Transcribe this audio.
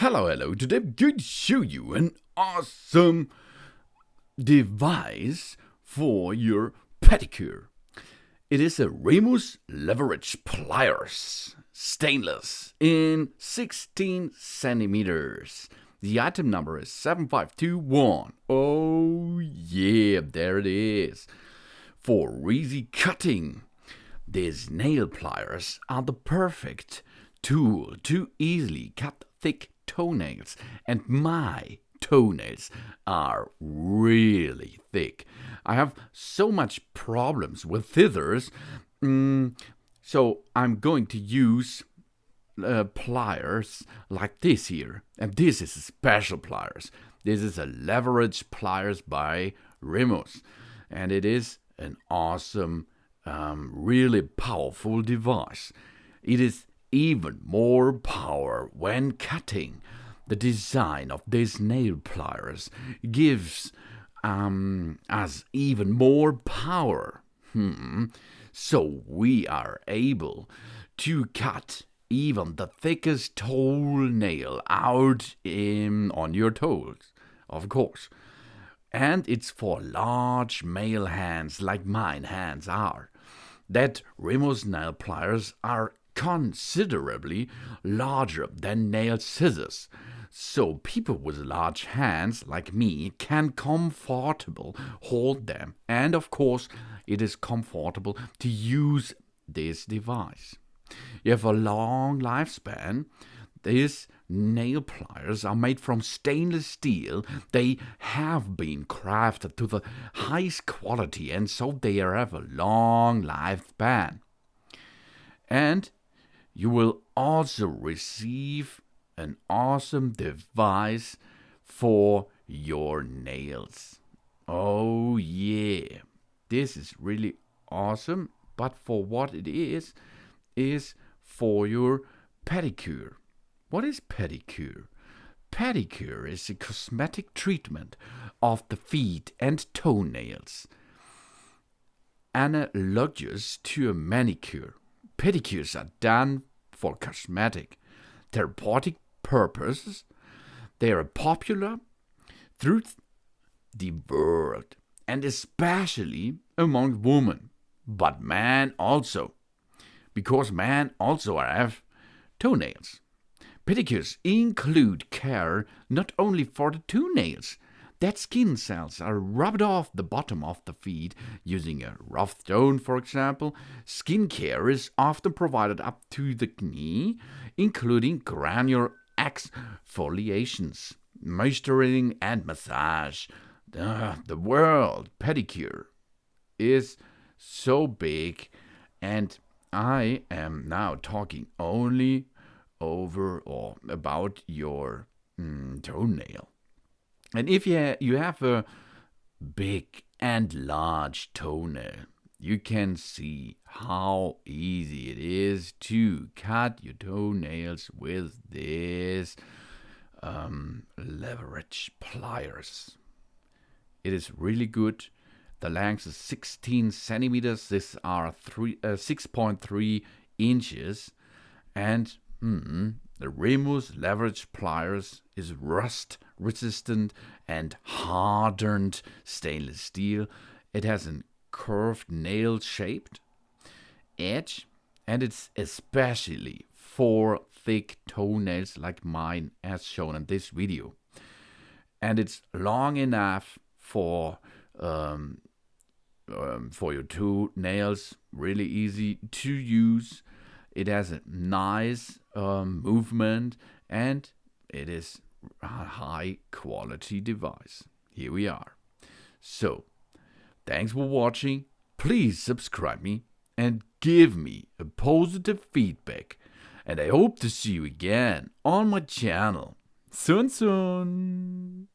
Hello. Today I'm going to show you an awesome device for your pedicure. It is a Remos leverage pliers, stainless, in 16 centimeters. The item number is 7521. Oh yeah, there it is. For easy cutting, these nail pliers are the perfect tool to easily cut thick toenails, and my toenails are really thick. I have so much problems with scissors, so I'm going to use pliers like this here, and this is a special pliers. This is a leverage pliers by Remos, and it is an awesome, really powerful device. It is even more power when cutting. The design of these nail pliers gives us even more power. So we are able to cut even the thickest toenail out on your toes, of course. And it's for large male hands like mine hands are. That Remos nail pliers are considerably larger than nail scissors, so people with large hands like me can comfortably hold them, and of course it is comfortable to use this device. You have a long lifespan. These nail pliers are made from stainless steel. They have been crafted to the highest quality, and so they have a long lifespan. And you will also receive an awesome device for your nails. Oh yeah, this is really awesome, but for what it is for your pedicure. What is pedicure? Pedicure is a cosmetic treatment of the feet and toenails, analogous to a manicure. Pedicures are done for cosmetic, therapeutic purposes. They are popular throughout the world, and especially among women, but men also, because men also have toenails. Pedicures include care not only for the toenails. Dead skin cells are rubbed off the bottom of the feet using a rough stone, for example. Skin care is often provided up to the knee, including granular exfoliations, moisturizing, and massage. The word pedicure is so big, and I am now talking only over or about your toenail. And if you have a big and large toenail, you can see how easy it is to cut your toenails with this leverage pliers. It is really good. The length is 16 centimeters. These are 6.3 inches. And the Remos leverage pliers is rust resistant and hardened stainless steel. It has a curved nail shaped edge, and it's especially for thick toenails like mine as shown in this video. And it's long enough for your toenails, really easy to use. It has a nice movement, and it is a high quality device. Here we are. So, thanks for watching. Please subscribe me and give me a positive feedback. And I hope to see you again on my channel soon.